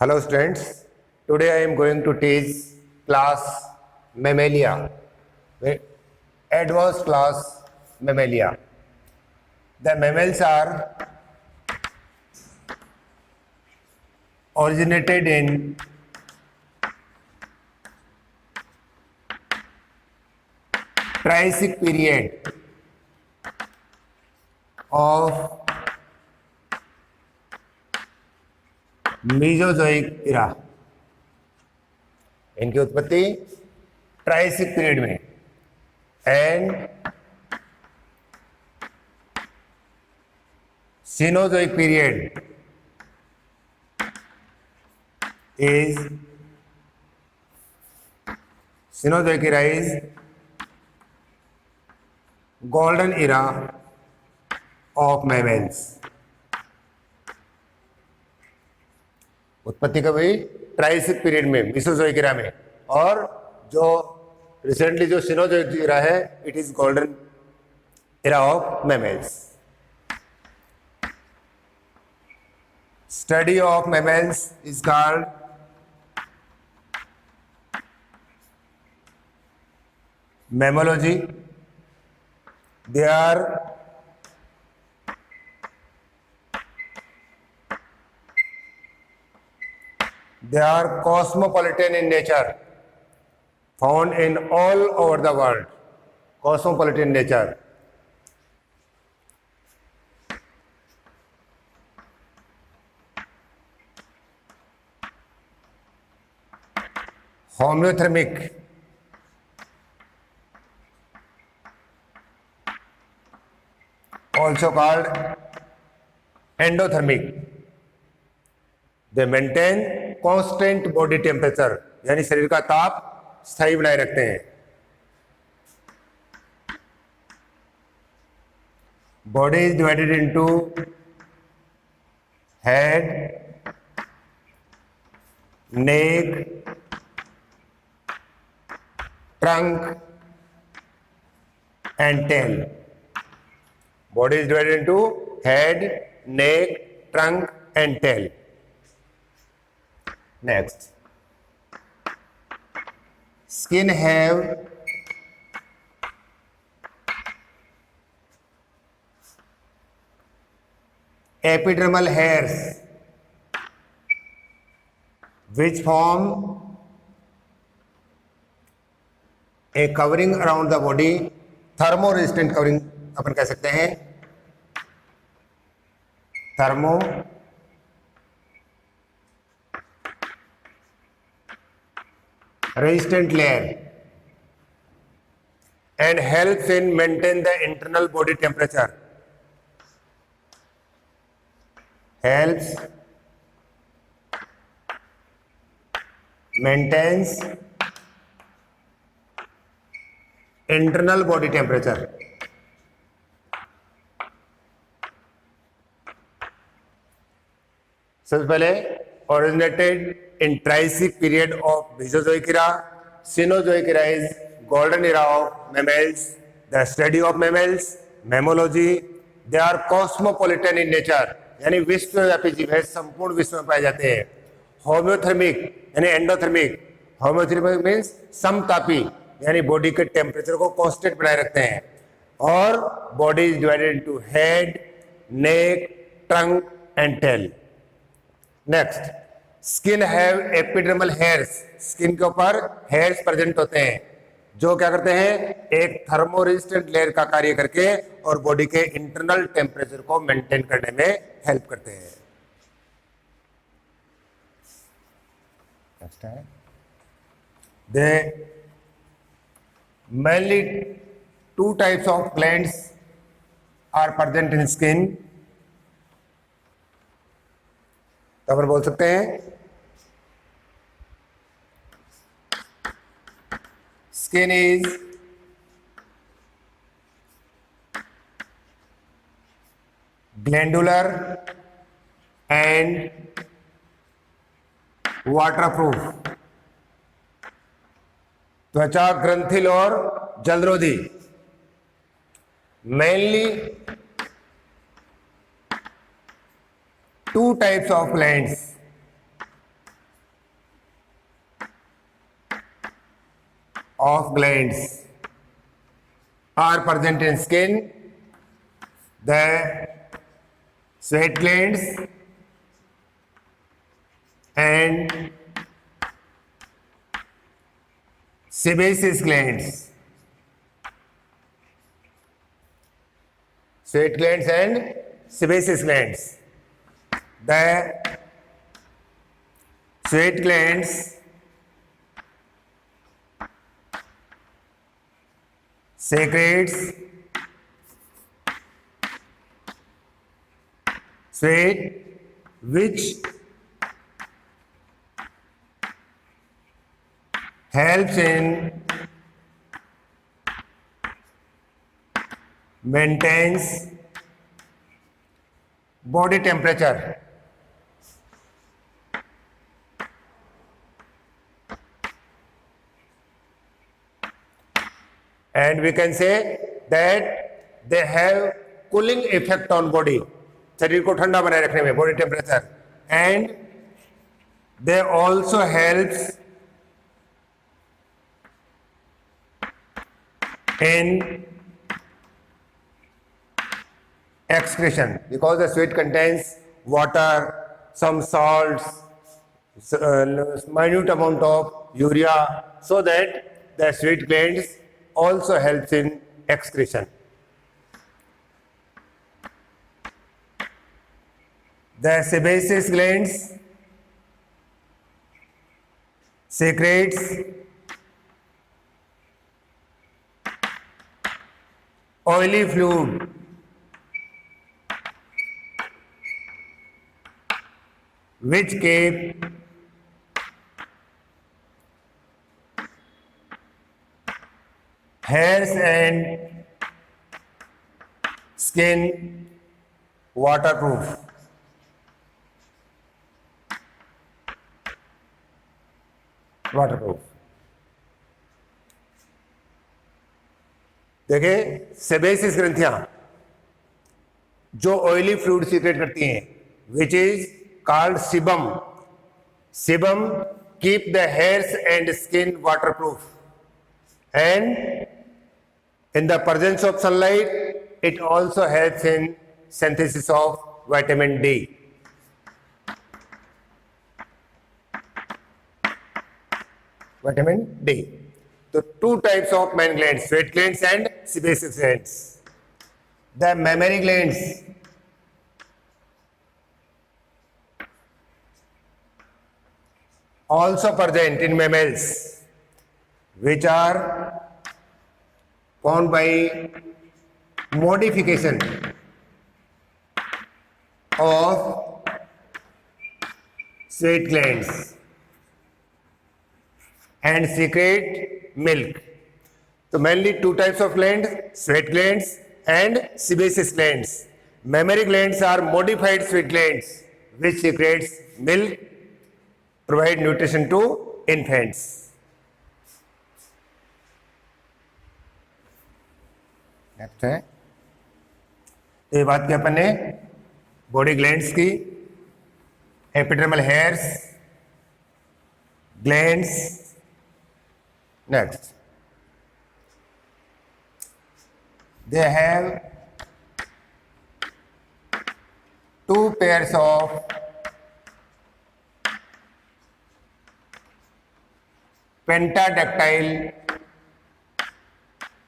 Hello students, today I am going to teach class Mammalia, advanced class Mammalia. The mammals are originated in Triassic period of Mesozoic era. इनकी उत्पत्ति Triassic period में and Cenozoic period is Cenozoic era is golden era of mammals. उत्पत्ति कब हुई? Triassic period में, Mesozoic era में, और जो रिसेंटली जो सिनोजोइक एरा है, it is golden era of mammals. Study of mammals is called mammalogy. They are They are cosmopolitan in nature, found in all over the world. Cosmopolitan nature. Homeothermic. Also called endothermic. They maintain constant body temperature, यानी शरीर का ताप स्थायी बनाए रखते हैं. Body is divided into head, neck, trunk and tail. Body is divided into head, neck, trunk and tail. Next, skin have epidermal hairs which form a covering around the body, thermo-resistant covering अपन कह सकते हैं. Thermo resistant layer and helps in maintain the internal body temperature. Helps maintains internal body temperature. सबसे पहले originated in Triassic period of Mesozoic era. Cenozoic era is golden era of mammals. The study of mammals, mammalogy. They are cosmopolitan in nature, यानी विश्वव्यापी जीव है, संपूर्ण विश्व में पाए जाते हैं. होम्योथर्मिक यानी एंडोथर्मिक. होम्योथर्मिक मीन्स समतापी, यानी बॉडी के टेम्परेचर को कांस्टेंट बनाए रखते हैं. और body is divided into head, neck, trunk and tail. Next, skin have epidermal hairs. Skin के ऊपर हेयर्स प्रेजेंट होते हैं जो क्या करते हैं, एक थर्मो रेजिस्टेंट लेयर का कार्य करके और बॉडी के इंटरनल टेम्परेचर को मेंटेन करने में हेल्प करते हैं. नेक्स्ट है, they mainly two types of glands are present in skin. तो अपन बोल सकते हैं skin is glandular and waterproof. त्वचा ग्रंथिल और जलरोधी. Mainly two types of glands of glands are present in skin. The sweat glands and sebaceous glands. Sweat glands and sebaceous glands. The sweat glands secretes sweat which helps in maintains body temperature. And we can say that they have cooling effect on body. शरीर को ठंडा बनाए रखने में, body temperature. And they also helps in excretion because the sweat contains water, some salts, minute amount of urea, so that the sweat glands also helps in excretion. The sebaceous glands secretes oily fluid which keep hairs and skin waterproof. देखिए, सेबेसिस ग्रंथियां जो oily fluid secret करती हैं, which is called sebum. Sebum keep the hairs and skin waterproof, and in the presence of sunlight it also helps in synthesis of vitamin D. Vitamin D. So two types of main glands, sweat glands and sebaceous glands. The mammary glands also present in mammals, which are formed by modification of sweat glands and secrete milk. So mainly two types of glands, sweat glands and sebaceous glands. Mammary glands are modified sweat glands which secretes milk, provide nutrition to infants. Next है, तो ये बात क्या अपन ने body glands की, epidermal hairs, glands. Next, they have two pairs of pentadactyl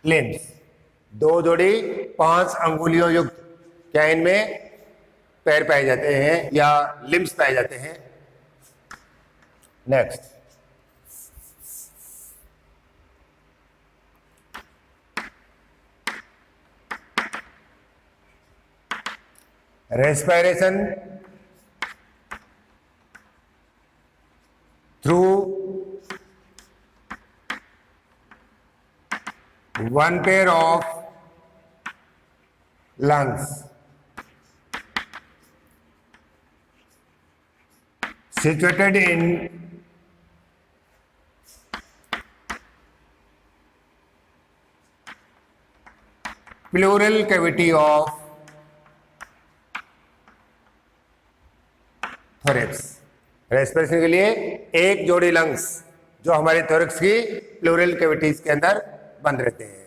limbs. दो जोड़ी 5 अंगुलियों युक्त क्या इनमें पैर पाए जाते हैं या लिम्स पाए जाते हैं. Next, respiration through one pair of lungs situated in pleural cavity of thorax. Respiration के लिए एक जोड़ी लंग्स जो हमारे थोरैक्स की प्लूरल कैविटीज के अंदर बंद रहते हैं।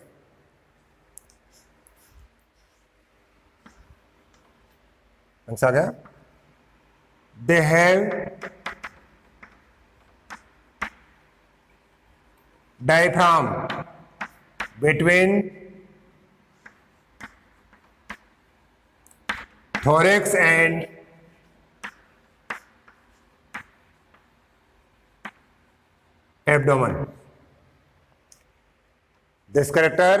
आ गया। They have diaphragm between thorax and abdomen. This character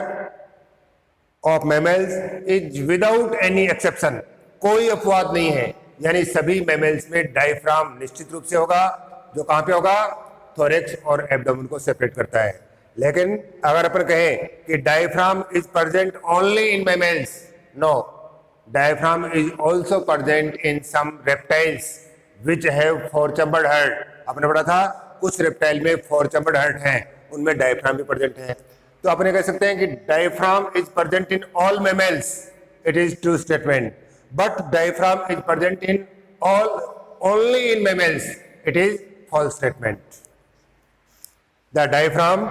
of mammals is without any exception. कोई अपवाद नहीं है, यानी सभी मैमल्स में डायफ्राम निश्चित रूप से होगा, जो कहां पे होगा, थोरैक्स और एब्डोमेन को सेपरेट करता है। लेकिन अगर अपन कहें कि diaphragm is present only in mammals, no, diaphragm is also present in some reptiles which have four chambered heart. आपने पढ़ा था कुछ रेप्टाइल में फोर चैम्बर्ड हार्ट हैं, उनमें डायफ्राम भी प्रेजेंट है। तो अपने कह सकते हैं कि diaphragm is present in all mammals, it is true statement, but diaphragm is present in all only in mammals, it is false statement. The diaphragm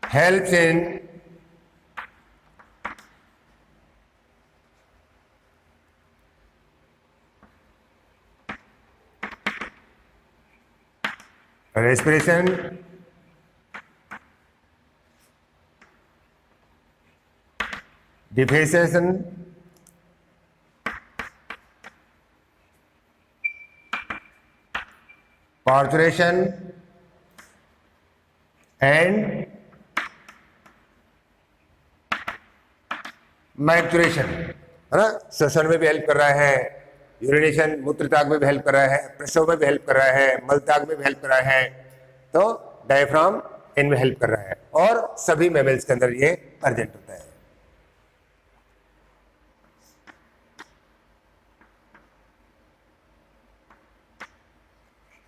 helps in respiration, defecation, parturition and micturition, है ना, श्वसन में भी help कर रहा है, urination मूत्रत्याग में भी हेल्प कर रहा है, प्रसव में भी हेल्प कर रहा है, मलत्याग में भी हेल्प कर रहा है। तो डायफ्राम इनमें हेल्प कर रहा है और सभी मैमल्स के अंदर ये प्रेजेंट होता है।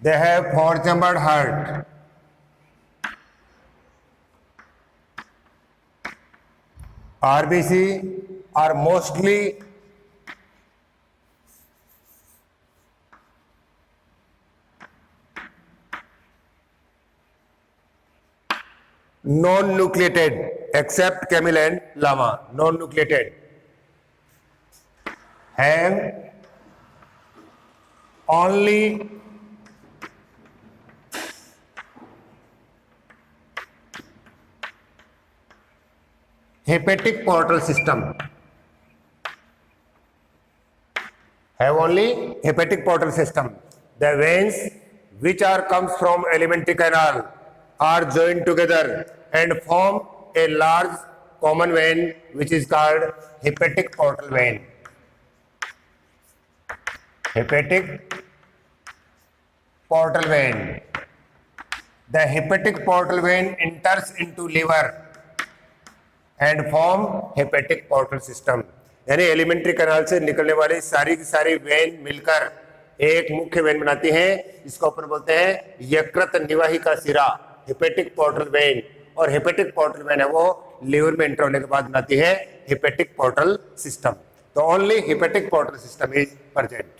They have four chambered heart, RBC are mostly non-nucleated except camel and llama, non-nucleated, have only hepatic portal system, have only hepatic portal system. The veins which are comes from alimentary canal are joined together and form a large common vein which is called hepatic portal vein. Hepatic portal vein. The hepatic portal vein enters into liver and form hepatic portal system, यानी alimentary canal से निकलने वाली सारी की सारी when मिलकर एक मुख्य वेन बनाती हैं, जिसको अपन बोलते हैं यकृत निवाहिका सिरा, हेपेटिक पोर्टल वेन। और हेपेटिक पोर्टल वेन है वो लिवर में एंटर होने के बाद बनाती है हेपेटिक पोर्टल सिस्टम। तो only hepatic portal system is present.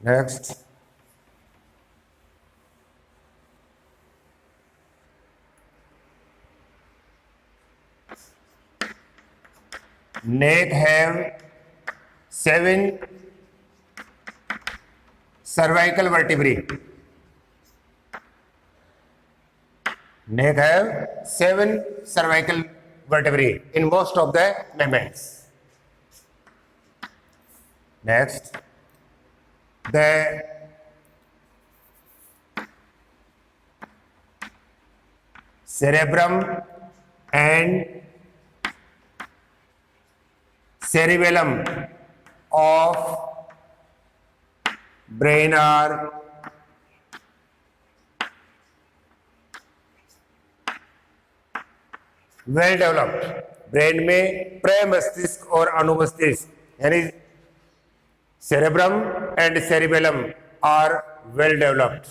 Next, neck have 7 cervical vertebrae. Neck have 7 cervical vertebrae in most of the mammals. Next, the cerebrum and cerebellum of brain are well developed. Brain में प्रमस्तिष्क और अनुमस्तिष्क यानी cerebrum and cerebellum are well developed.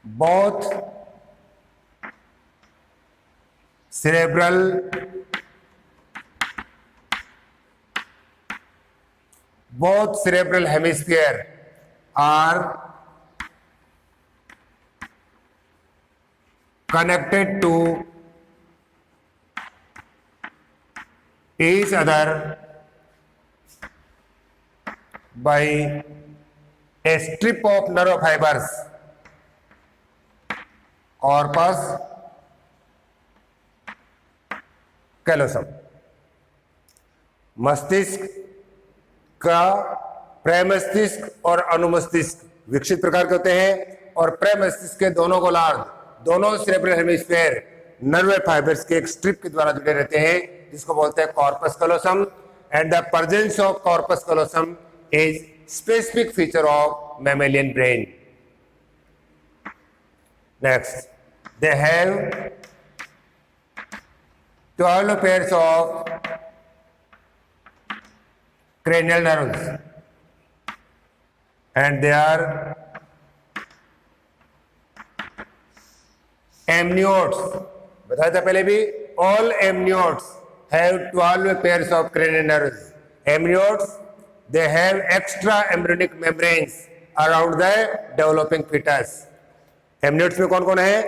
both cerebral hemisphere are connected to each other by a strip of nerve fibers, corpus callosum. मस्तिष्क का प्रमस्तिष्क और अनुमस्तिष्क विकसित प्रकार के होते हैं और प्रमस्तिष्क के दोनों गोलार्ध, दोनों सेरेब्रल हेमिस्फीयर नर्व फाइबर्स के एक स्ट्रिप के द्वारा जुड़े रहते हैं जिसको बोलते हैं corpus callosum. And the presence of corpus callosum is specific feature of mammalian brain. Next, they have 12 pairs of cranial nerves and they are amniotes. बताया था पहले भी, all amniotes have 12 pairs of cranial nerves. Amniotes, they have extra embryonic membranes around the developing fetus. Amniotes में कौन कौन है?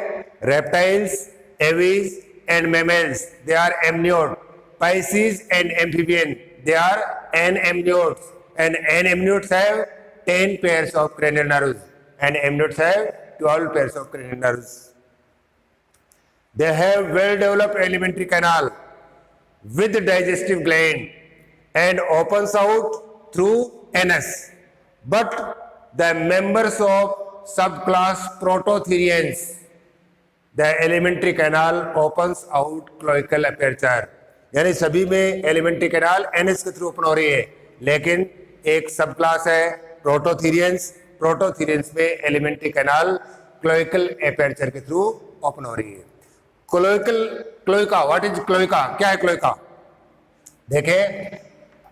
Reptiles, aves and mammals, they are amniote. Pisces and amphibian, they are anamniotes. And anamniotes have 10 pairs of cranial nerves and amniotes have 12 pairs of cranial nerves. They have well developed alimentary canal with digestive gland and opens out through anus. But the members of subclass Prototherians, the alimentary canal opens out cloacal aperture. यानी सभी में alimentary canal NS के through open हो रही है, लेकिन एक सब क्लास है प्रोटोथीरियंस में एलिमेंट्री कैनाल क्लोइकल एपर्चर के थ्रू ओपन हो रही है. Cloaca, what is cloaca? क्या है क्लोइका? देखें,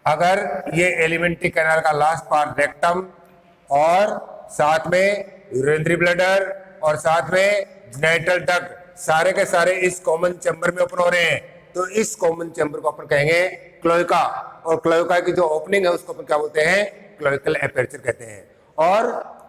अगर ये एलिमेंट्री कैनाल का लास्ट पार्ट रेक्टम और साथ में यूरिनरी ब्लैडर और साथ में जेनिटल डक्ट सारे के सारे इस कॉमन चैम्बर में ओपन हो रहे हैं, तो इस कॉमन चैम्बर को अपन कहेंगे क्लोइका. और क्लोइका की जो ओपनिंग है उसको अपन क्या बोलते हैं? क्लोइकल एपर्चर कहते हैं. और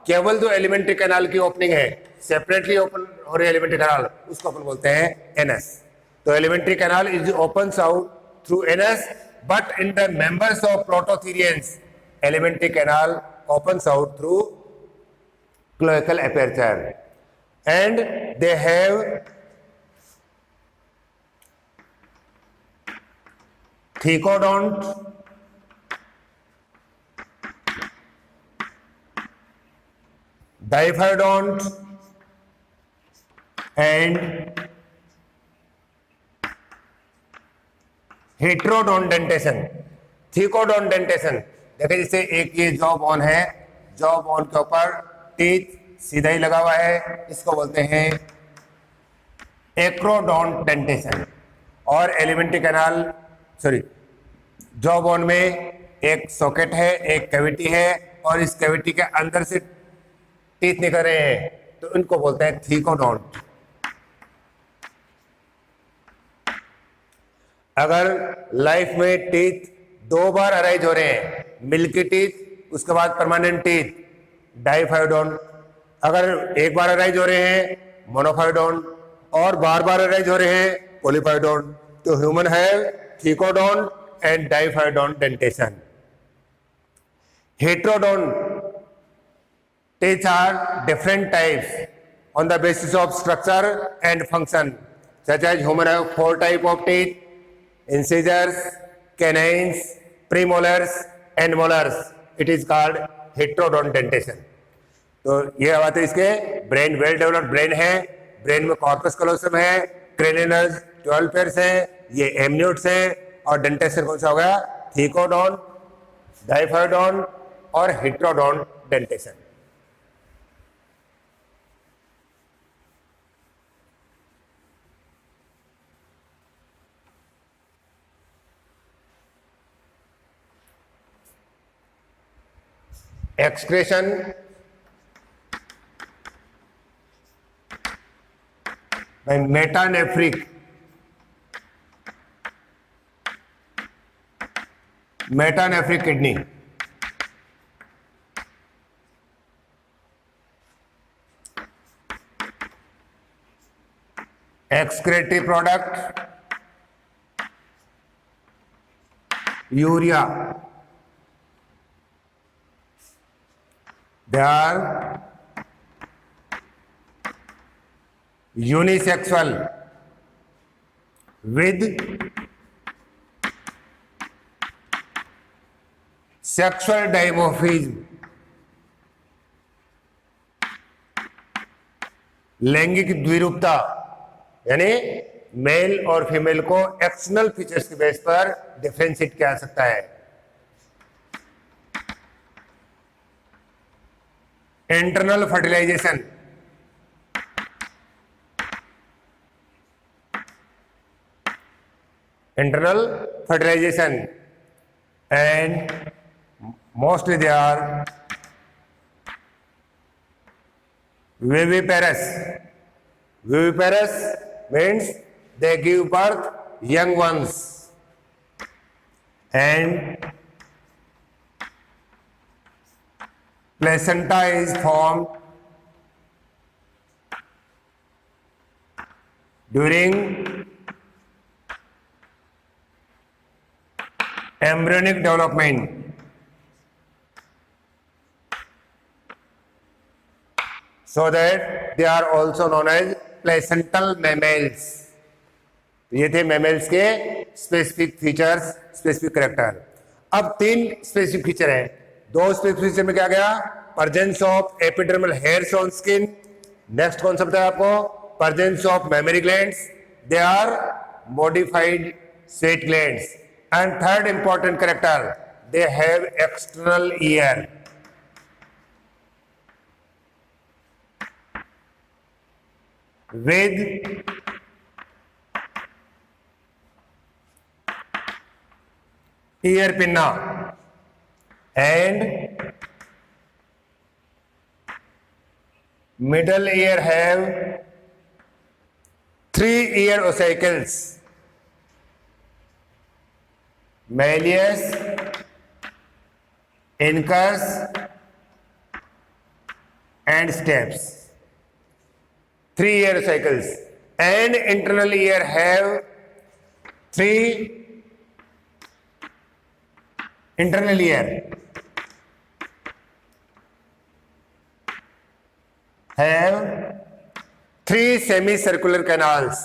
केवल जो एलिमेंट्री कैनाल की ओपनिंग है, सेपरेटली ओपन हो रही एलिमेंट्री कैनाल, उसको अपन बोलते हैं एनस. तो alimentary canal is opens out through anus, but in the members of prototherians alimentary canal opens out through cloacal aperture and they have thecodont, diphyodont and heterodont dentation. Thecodont dentition, देखिए जैसे एक ये jaw bone है, jaw bone के ऊपर teeth सीधा ही लगा हुआ है, इसको बोलते हैं एक्रोडोंट डेंटेशन. और एलिमेंट्री कैनाल जॉ बोन में एक सॉकेट है, एक कैविटी है और इस कैविटी के अंदर से टीथ निकल रहे हैं, तो इनको बोलते हैं थीकोडोंट. अगर लाइफ में टीथ 2 बार अराइज हो रहे हैं, मिल्की टीथ उसके बाद परमानेंट टीथ, डाइफाइडोन. अगर एक बार अराइज हो रहे हैं, मोनोफाइडोन. और बार बार अराइज हो रहे हैं, पॉलीफाइडोन. तो human have thecodont and diphyodont dentition. Heterodont teeth are different types on the basis of structure and function, such as human have 4 type of teeth: incisors, canines, premolars and molars. It is called heterodont dentation. तो ये बात है इसके. Brain well developed brain है, brain में corpus कलोसम है, cranial nerves 12 pairs हैं, ये एमनियोट्स हैं, और डेंटेशन कौन सा हो गया? थीकोडोन, डाइफाइडोन और heterodont dentition. Excretion by metanephric kidney. Excretory product urea, they are unisexual with sexual dimorphism, लैंगिक द्विरूपता, यानी मेल और फीमेल को एक्सटर्नल फीचर्स के बेस पर डिफरेंशिएट किया जा सकता है। Internal fertilization, and mostly they are viviparous. Viviparous means they give birth young ones, and placenta is formed during embryonic development. So that they are also known as placental mammals. ये थे mammals के specific features, specific character. अब 3 specific feature हैं। 2 specific feature में क्या गया? Presence of epidermal hairs on skin. Next कौन सा बताया आपको? Presence of mammary glands, they are modified sweat glands. And third important character, they have external ear. with ear pinna and middle ear have 3 ear ossicles, malleus, incus and steps. 3 ear cycles, and internal ear have 3 internal ear have 3 semicircular canals.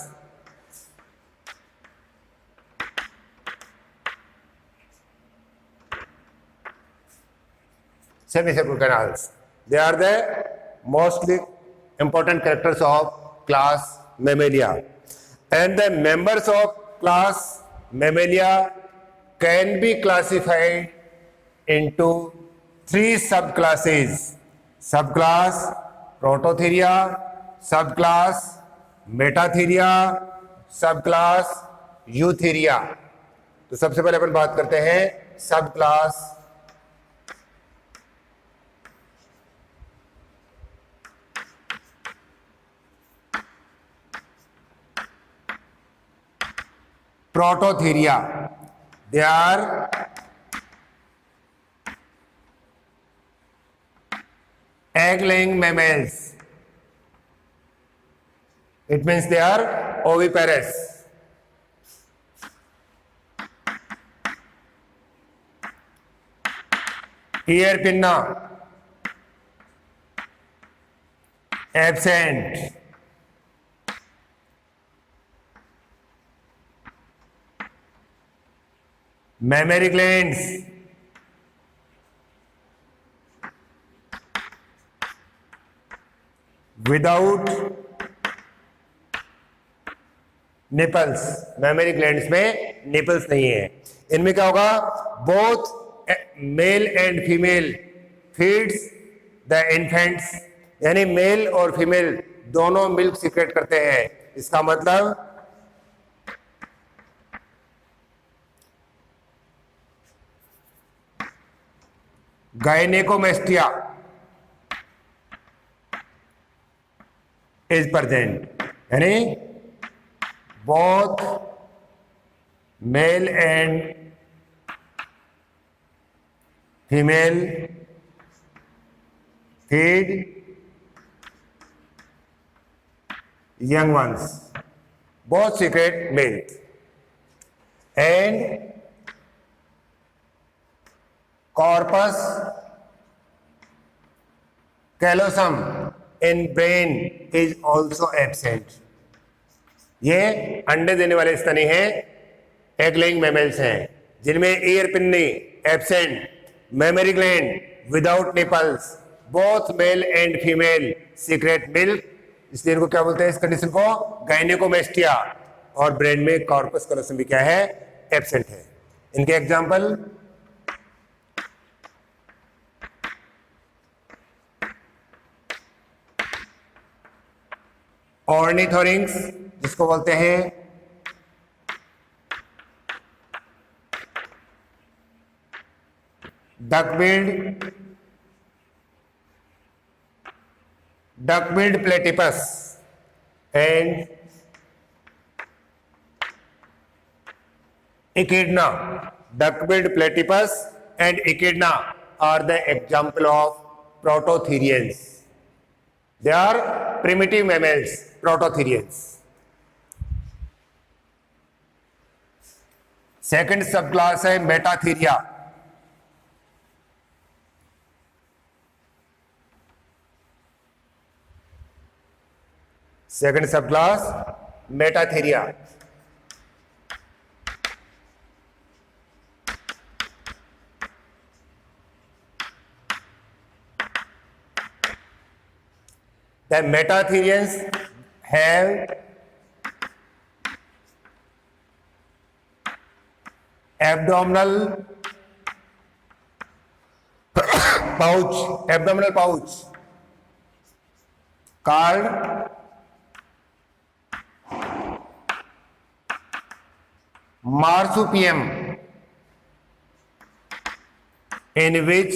Semicircular canals. They are the mostly important characters of class Mammalia, and the members of class Mammalia can be classified into 3 subclasses: subclass Prototheria, subclass Metatheria, subclass Eutheria। तो सबसे पहले अपन बात करते हैं subclass Prototheria. They are egg-laying mammals. It means they are oviparous. Ear pinna absent. Mammary glands without nipples। mammary glands में nipples नहीं है। इनमें क्या होगा? both male and female feeds the infants, यानी मेल और फीमेल दोनों मिल्क सीक्रेट करते हैं। इसका मतलब गायनेकोमेस्टिया इज प्रेजेंट, यानी both male and female feed young ones, both secret males, and corpus callosum in brain is also absent. ये अंडे देने वाले स्तनी हैं, एग लेइंग मैमल्स हैं, जिनमें ear pinnae absent, mammary gland without nipples, both male and female secrete milk, इसलिए इनको क्या बोलते हैं, इस कंडीशन को गायनेकोमेस्टिया, और ब्रेन में कॉर्पस कलोसम भी क्या है, एब्सेंट है। इनके एग्जांपल ऑर्निथोरिंक्स जिसको बोलते हैं duck-billed platypus and echidna. Duck-billed platypus and echidna are the example of prototherians. They are primitive mammals, prototherians. Second subclass है Metatheria. Second subclass Metatheria. The Metatherians have abdominal pouch called marsupium, in which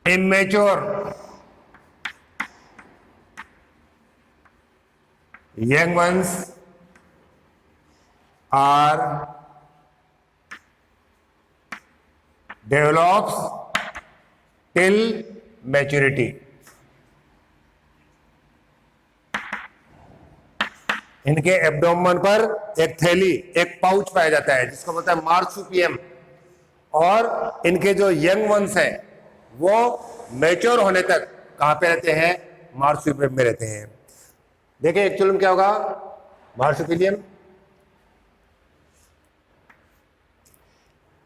immature young ones are develops till maturity. इनके abdomen पर एक थैली, एक pouch पाया जाता है जिसको बोलता है मार्सुपियम, और इनके जो यंग वंस हैं वो मैच्योर होने तक कहां पे रहते हैं, मार्सुपियम में रहते हैं। देखिए एक्चुअली में क्या होगा, मार्सुपियम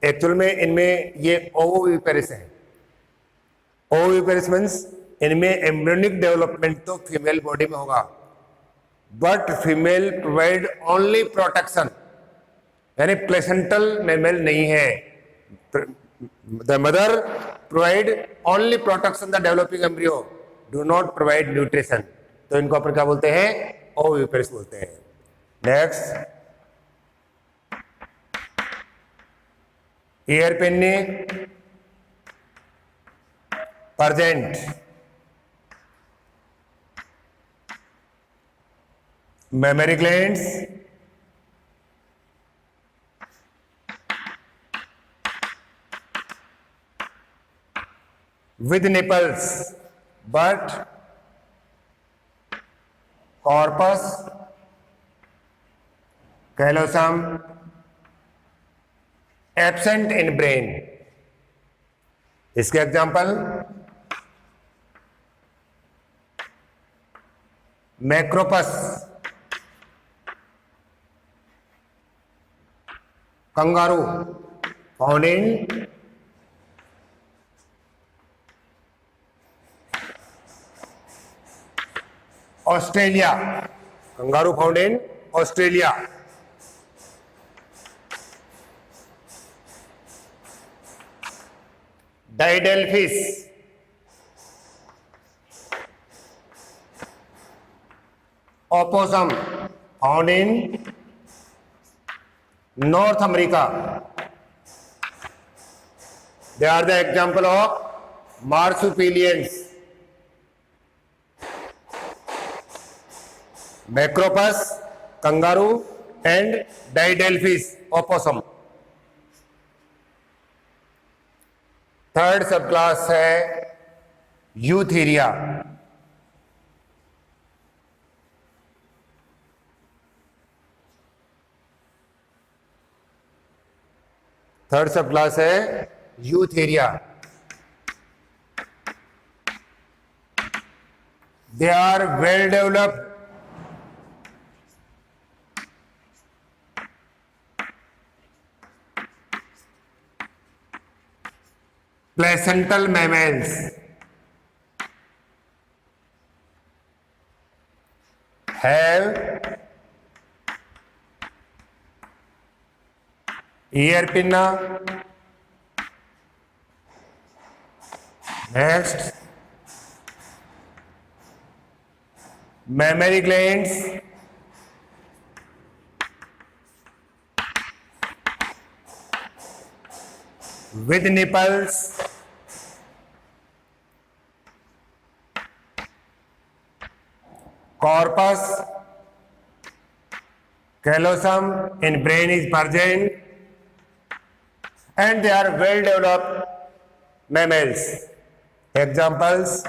एक्चुअल में इनमें ये ओविपेरिस है। ओविपेरिस मींस इनमें एम्ब्रियोनिक डेवलपमेंट तो फीमेल बॉडी में होगा, but female provide only protection, यानी प्लेसेंटल मैमल नहीं है। The mother provide only protection, the developing embryo do not provide nutrition, तो इनको अपन क्या बोलते हैं, ओविपेरिस बोलते हैं। Next year Pinni present, mammary glands, with nipples, but corpus callosum absent in brain. इसके example Macropus, kangaroo, found in Australia, kangaroo found in Australia. Didelphys, opossum found in North America. They are the example of marsupialians, macropus, kangaroo and didelphis, opossum. Third sub class है eutheria. Third sub class है eutheria. They are well developed placental mammals, have ear pinna, next mammary glands, with nipples, corpus callosum in brain is present, and they are well developed mammals. Examples: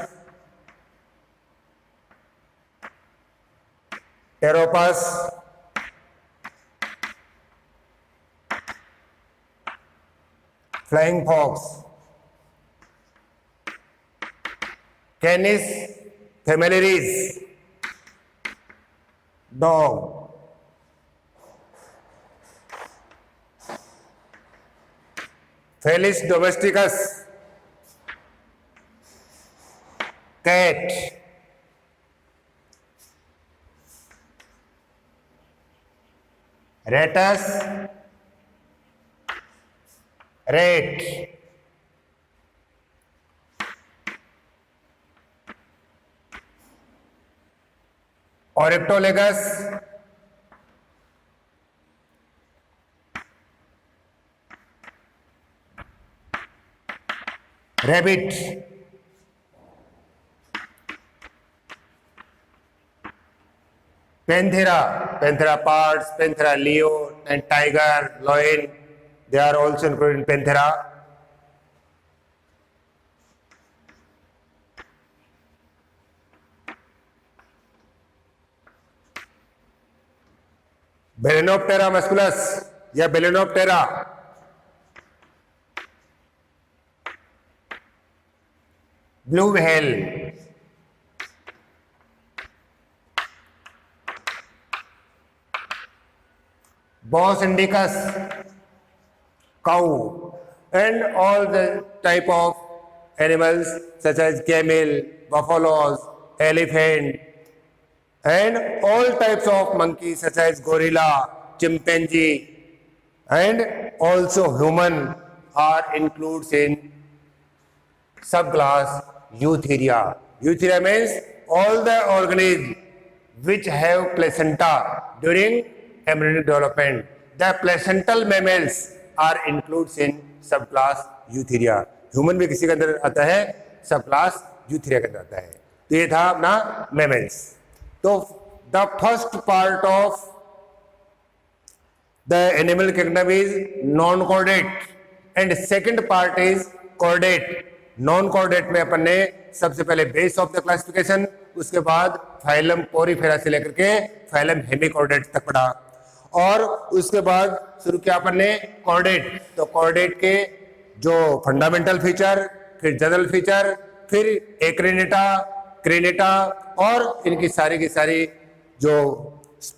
Pteropus, flying fox, Canis familiaris, dog, Felis domesticus, cat, Rattus, rat, Oryctolagus, rabbit, Panthera pards, Panthera leo, and tiger, lion, they are also included in Panthera. Balenoptera musculus या Balenoptera, blue whale, Bos indicus, cow, and all the type of animals such as camel, buffaloes, elephant, and all types of monkeys such as gorilla, chimpanzee, and also human are included in subclass Eutheria. Eutheria means all the organisms which have placenta during embryonic development. The placental mammals are included in subclass Eutheria. Human भी किसी के अंदर आता है, subclass Eutheria के अंदर आता है. तो ये था अपना mammals. तो the first part of the animal kingdom is non-chordate and second part is chordate. Non-chordate में अपन ने सबसे पहले base of the classification, उसके बाद फाइलम पोरीफेरा से लेकर के फाइलम हेमिकॉर्डेट तक पढ़ा और उसके बाद शुरू किया अपन ने कॉर्डेट. तो कॉर्डेट के जो फंडामेंटल फीचर, फिर जनरल फीचर, फिर एक्रेनेटा, क्रेनेटा और इनकी सारी की सारी जो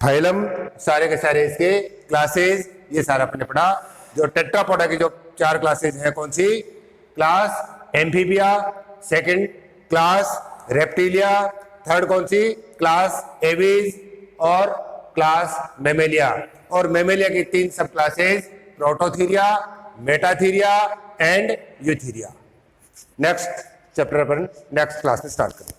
फाइलम, सारे के सारे इसके क्लासेस, ये सारा अपने पढ़ा. जो टेट्रापोडा की जो 4 क्लासेस हैं, कौन सी? Class amphibia, second class reptilia, third कौन सी? क्लास एविस और क्लास मेमेलिया. और मेमेलिया की 3 sub classes prototheria, metatheria and eutheria. Next chapter अपन नेक्स्ट क्लास में स्टार्ट करेंगे.